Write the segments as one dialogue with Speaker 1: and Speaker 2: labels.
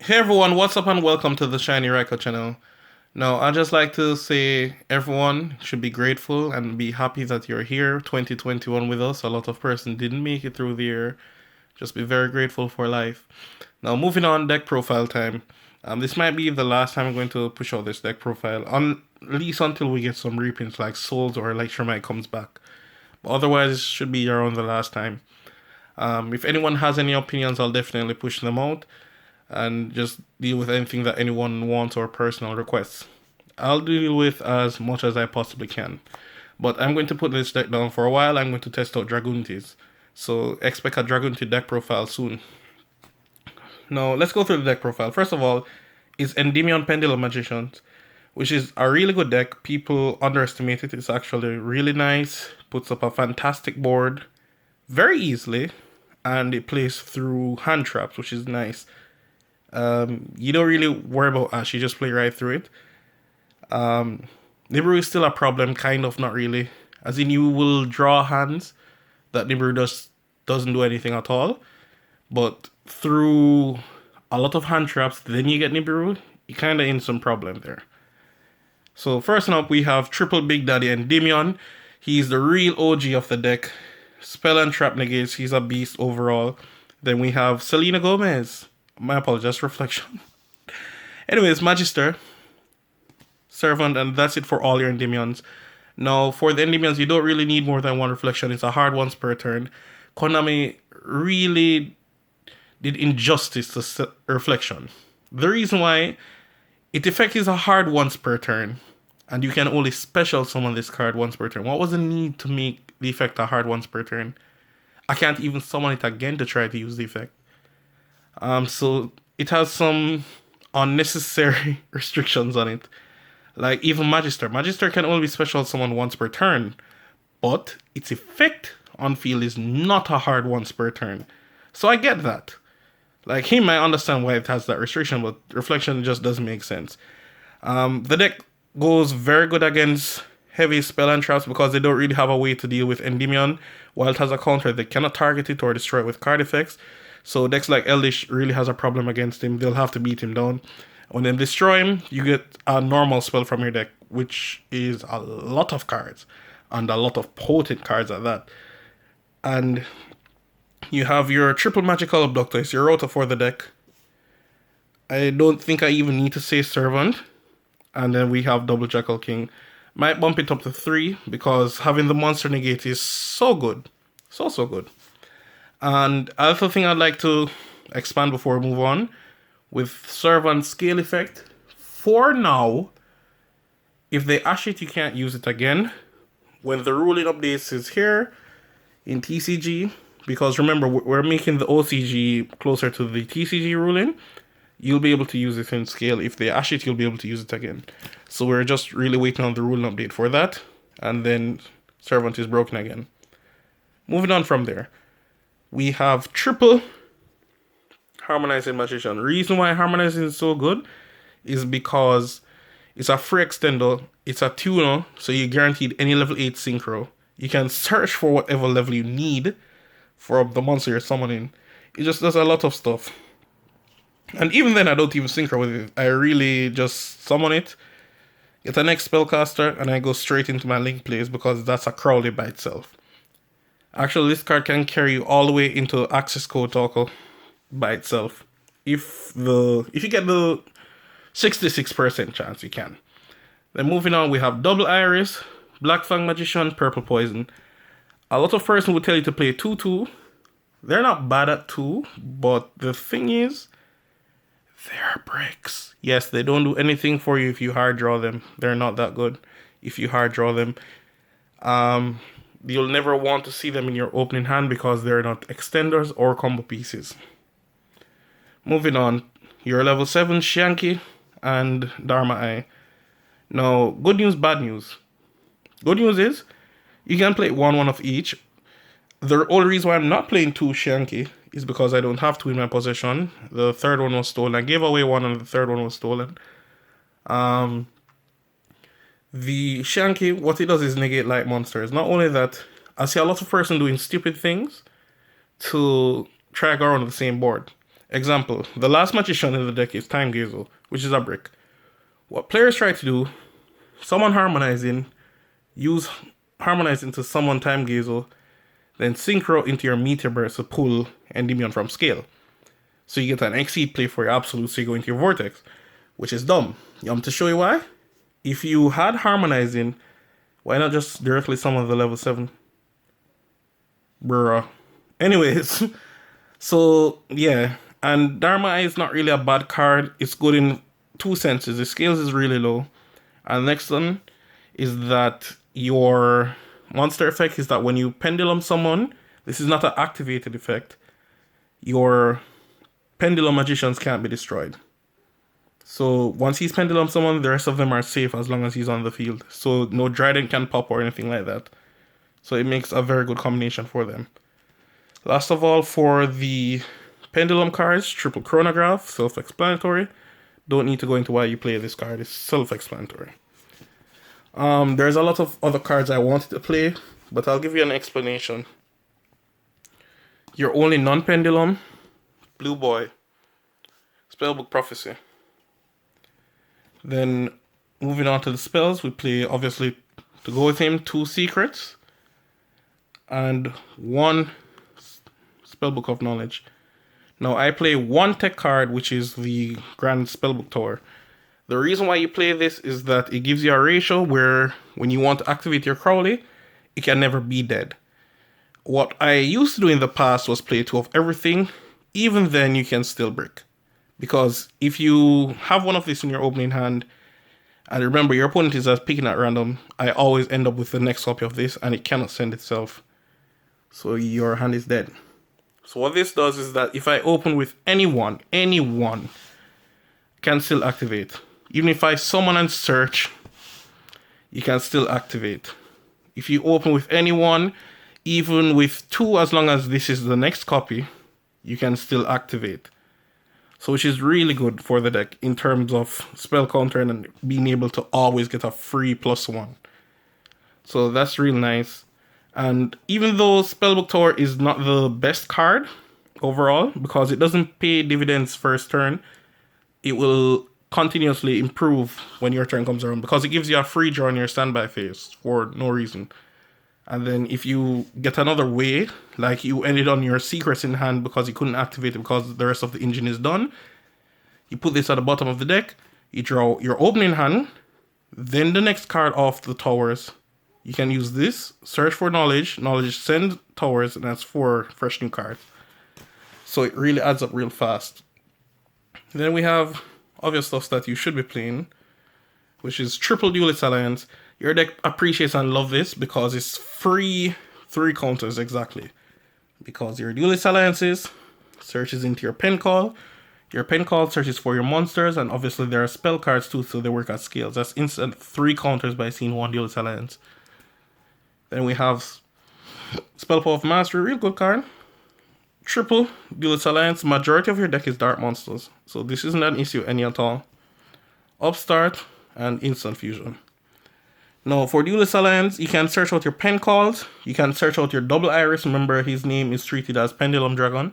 Speaker 1: Hey everyone, what's up and welcome to the Shiny Record channel. Now, I'd just like to say everyone should be grateful and be happy that you're here 2021 with us. A lot of person didn't make it through the year. Just be very grateful for life. Now, moving on, deck profile time. This might be the last time I'm going to push out this deck profile, at least until we get some reprints like Souls or Electromite comes back. But otherwise, it should be around the last time. If anyone has any opinions, I'll definitely push them out and just deal with anything that anyone wants or personal requests. I'll deal with as much as I possibly can. But I'm going to put this deck down for a while. I'm going to test out Dragoonties. So expect a Dragoonty deck profile soon. Now, let's go through the deck profile. First of all, is Endymion Pendulum Magicians, which is a really good deck. People underestimate it. It's actually really nice. Puts up a fantastic board very easily. And it plays through hand traps, which is nice. You don't really worry about Ash, you just play right through it. Nibiru is still a problem, kind of, not really. As in, you will draw hands that Nibiru doesn't do anything at all. But through a lot of hand traps, then you get Nibiru, you kind of in some problem there. So first up, we have Triple Big Daddy Endymion. He's the real OG of the deck. Spell and trap negates, he's a beast overall. Then we have Selena Gomez. My apologies, Reflection. Anyways, Magister, Servant, and that's it for all your Endymions. Now, for the Endymions, you don't really need more than one Reflection. It's a hard once per turn. Konami really did injustice to Reflection. The reason why its effect is a hard once per turn, and you can only special summon this card once per turn. What was the need to make the effect a hard once per turn? I can't even summon it again to try to use the effect. So it has some unnecessary restrictions on it. Like even Magister. Magister can only be special summon once per turn, but its effect on field is not a hard once per turn. So I get that. Like him, I understand why it has that restriction, but Reflection just doesn't make sense. The deck goes very good against heavy spell and traps because they don't really have a way to deal with Endymion. While it has a counter, they cannot target it or destroy it with card effects. So decks like Eldish really has a problem against him. They'll have to beat him down. When they destroy him, you get a normal spell from your deck, which is a lot of cards. And a lot of potent cards at that. And you have your triple magical abductor. It's your rota for the deck. I don't think I even need to say Servant. And then we have double Jackal King. Might bump it up to 3 because having the monster negate is so good. So good. And other thing I'd like to expand before we move on, with Servant Scale Effect, for now, if they ash it, you can't use it again. When the ruling updates is here in TCG, because remember, we're making the OCG closer to the TCG ruling, you'll be able to use it in Scale. If they ash it, you'll be able to use it again. So we're just really waiting on the ruling update for that, and then Servant is broken again. Moving on from there. We have triple Harmonizing Magician. Reason why Harmonizing is so good is because it's a free extender, it's a tuner, so you're guaranteed any level 8 synchro. You can search for whatever level you need for the monster you're summoning. It just does a lot of stuff. And even then, I don't even synchro with it. I really just summon it, get the next spellcaster, and I go straight into my link plays because that's a Crowley by itself. Actually, this card can carry you all the way into Access Code Talker by itself. If you get the 66% chance, you can. Then moving on, we have Double Iris, Black Fang Magician, Purple Poison. A lot of person would tell you to play 2-2. They're not bad at 2, but the thing is, they're bricks. Yes, they don't do anything for you if you hard draw them. They're not that good if you hard draw them. You'll never want to see them in your opening hand because they're not extenders or combo pieces. Moving on, your level 7 Shanky and Dharma Eye. Now, good news, bad news. Good news is, you can play one of each. The only reason why I'm not playing 2 Shanky is because I don't have 2 in my possession. The third one was stolen. I gave away 1 and the third one was stolen. The Shanky, what it does is negate light monsters. Not only that, I see a lot of person doing stupid things to try go on the same board. Example, the last magician in the deck is Time Gazel, which is a brick. What players try to do, summon Harmonizing, use Harmonizing to summon Time Gazel, then Synchro into your Meteor Burst to pull Endymion from scale. So you get an Exceed play for your Absolute, so you go into your Vortex, which is dumb. You want me to show you why? If you had Harmonizing, why not just directly summon the level 7? Bruh. Anyways, so yeah, and Dharma is not really a bad card. It's good in two senses. The scales is really low. And the next one is that your monster effect is that when you pendulum summon, this is not an activated effect, your pendulum magicians can't be destroyed. So once he's pendulum summoned, the rest of them are safe as long as he's on the field. So no Dryden can pop or anything like that. So it makes a very good combination for them. Last of all, for the pendulum cards, triple chronograph, self-explanatory. Don't need to go into why you play this card, it's self-explanatory. There's a lot of other cards I wanted to play, but I'll give you an explanation. Your only non-pendulum, Blue Boy, Spellbook Prophecy. Then moving on to the spells, we play, obviously, to go with him, 2 secrets and 1 Spellbook of Knowledge. Now I play 1 tech card, which is the Grand Spellbook Tower. The reason why you play this is that it gives you a ratio where when you want to activate your Crowley, it can never be dead. What I used to do in the past was play 2 of everything. Even then you can still brick. Because if you have one of these in your opening hand, and remember your opponent is just picking at random, I always end up with the next copy of this and it cannot send itself. So your hand is dead. So what this does is that if I open with anyone can still activate. Even if I summon and search, you can still activate. If you open with anyone, even with 2, as long as this is the next copy, you can still activate. So which is really good for the deck in terms of spell counter and being able to always get a free +1. So that's real nice. And even though Spellbook Tower is not the best card overall, because it doesn't pay dividends first turn, it will continuously improve when your turn comes around because it gives you a free draw in your standby phase for no reason. And then if you get another way, like you ended on your secrets in hand because you couldn't activate it because the rest of the engine is done, you put this at the bottom of the deck, you draw your opening hand, then the next card off the towers. You can use this, search for knowledge, send towers, and that's 4 fresh new cards. So it really adds up real fast. Then we have obvious stuff that you should be playing, which is triple Duelist Alliance. Your deck appreciates and loves this because it's free 3 counters exactly. Because your Duelist Alliances searches into your pen call. Your pen call searches for your monsters, and obviously there are spell cards too, so they work at scales. That's instant 3 counters by seeing 1 Duelist Alliance. Then we have Spell Power of Mastery, real good card. Triple Duelist Alliance, majority of your deck is Dark Monsters, so this isn't an issue any at all. Upstart and Instant Fusion. Now for Duelist Alliance, you can search out your pen calls, you can search out your Double Iris, remember his name is treated as Pendulum Dragon,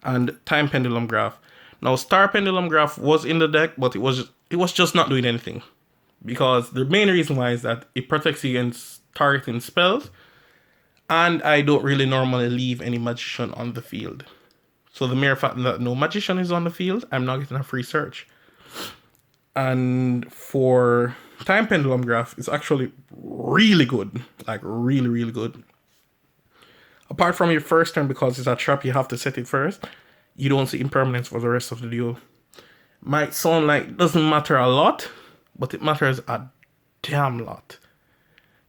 Speaker 1: and Time Pendulum Graph. Now Star Pendulum Graph was in the deck, but it was just not doing anything. Because the main reason why is that it protects you against targeting spells, and I don't really normally leave any magician on the field. So the mere fact that no magician is on the field, I'm not getting a free search. And for Time Pendulum Graph, it's actually really good. Like really, really good. Apart from your first turn, because it's a trap, you have to set it first. You don't see impermanence for the rest of the duel. Might sound like it doesn't matter a lot, but it matters a damn lot.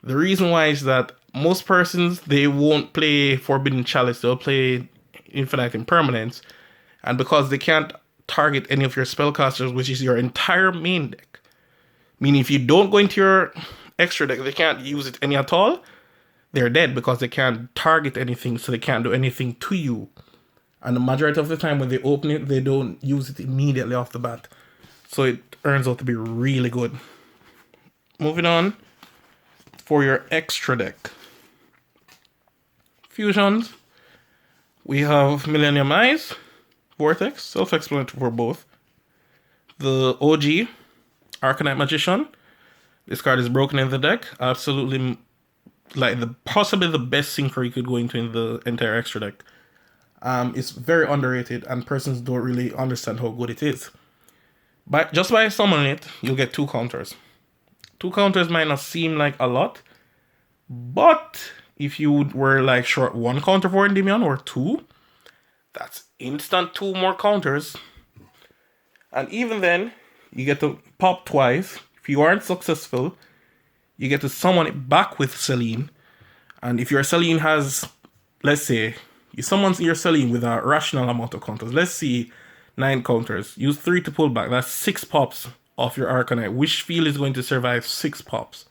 Speaker 1: The reason why is that most persons, they won't play Forbidden Chalice, they'll play Infinite Impermanence. And because they can't target any of your spellcasters, which is your entire main deck, meaning if you don't go into your extra deck, they can't use it any at all, they're dead because they can't target anything, so they can't do anything to you. And the majority of the time when they open it, they don't use it immediately off the bat. So it turns out to be really good. Moving on, for your extra deck. Fusions, we have Millennium Eyes, Vortex, self-explanatory for both. The OG, Arcanite Magician. This card is broken in the deck. Absolutely, like possibly the best synchro you could go into in the entire extra deck. It's very underrated, and persons don't really understand how good it is. But just by summoning it, you'll get 2 counters. 2 counters might not seem like a lot, but if you were like short 1 counter for Endymion or 2, that's instant 2 more counters. And even then, you get to pop twice. If you aren't successful, you get to summon it back with Selene. And if your Selene has, let's say, you summon your Selene with a rational amount of counters. Let's see, 9 counters. Use 3 to pull back. That's 6 pops off your Arcanite. Which field is going to survive 6 pops?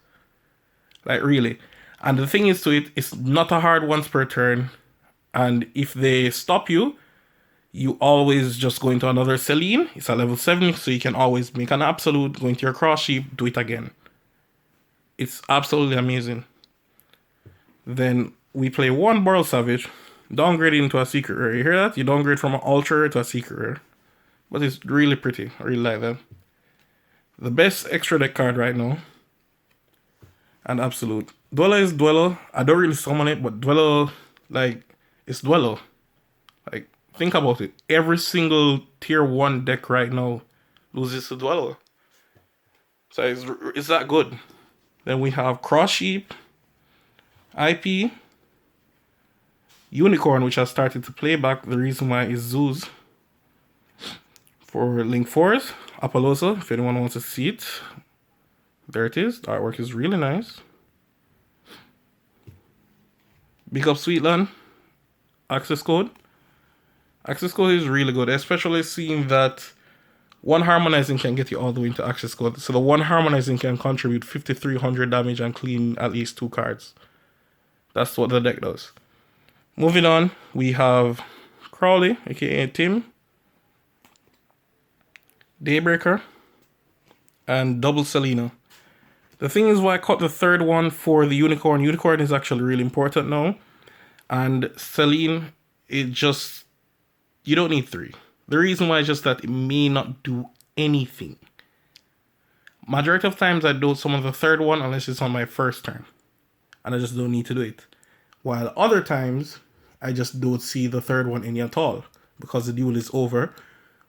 Speaker 1: Like, really. And the thing is to it, it's not a hard once per turn. And if they stop you, you always just go into another Selene. It's a level 7, so you can always make an absolute, go into your cross sheep, do it again. It's absolutely amazing. Then we play 1 Boral Savage, downgrade into a secret rare. You hear that? You downgrade from an ultra rare to a secret rare. But it's really pretty. I really like that. The best extra deck card right now. And absolute. Dweller is Dweller. I don't really summon it, but Dweller, like, it's Dweller. Like, think about it. Every single tier 1 deck right now loses to Dweller. So it's that good. Then we have Cross Sheep, IP, Unicorn, which I started to play back. The reason why is Zeus. For Link Force, Apollosa, if anyone wants to see it. There it is. The artwork is really nice. Big up Sweetland. Access code. Access code is really good, especially seeing that 1 harmonizing can get you all the way into access code. So the 1 harmonizing can contribute 5,300 damage and clean at least 2 cards. That's what the deck does. Moving on, we have Crowley, aka Tim, Daybreaker, and Double Selena. The thing is why I cut the 3rd one for the Unicorn. Unicorn is actually really important now. And Selene, it just, you don't need 3. The reason why is just that it may not do anything. Majority of times I don't summon the 3rd one unless it's on my 1st turn. And I just don't need to do it. While other times, I just don't see the 3rd one any at all. Because the duel is over.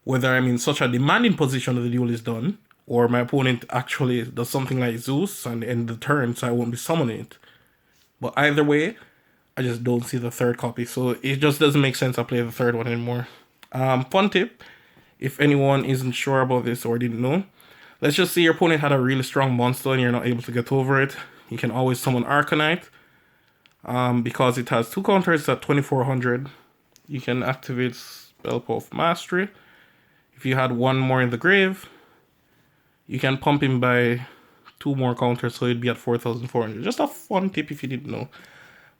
Speaker 1: Whether I'm in such a demanding position that the duel is done, or my opponent actually does something like Zeus and end the turn, so I won't be summoning it. But either way, I just don't see the 3rd copy. So it just doesn't make sense I play the 3rd one anymore. Fun tip, if anyone isn't sure about this or didn't know, let's just say your opponent had a really strong monster and you're not able to get over it. You can always summon Arcanite. Because it has 2 counters at 2,400. You can activate Spellbook Mastery. If you had 1 more in the grave, you can pump him by 2 more counters, so it'd be at 4,400. Just a fun tip if you didn't know.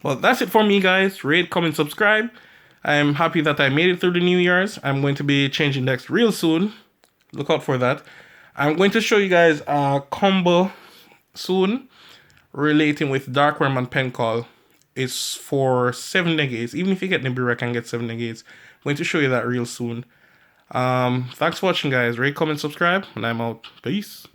Speaker 1: Well, that's it for me, guys. Rate, comment, subscribe. I'm happy that I made it through the New Year's. I'm going to be changing decks real soon. Look out for that. I'm going to show you guys a combo soon relating with Dark Worm and Pencall. It's for 7 negates. Even if you get Nibiru, I can get 7 negates. I'm going to show you that real soon. Thanks for watching, guys. Rate, comment, subscribe, and I'm out. Peace.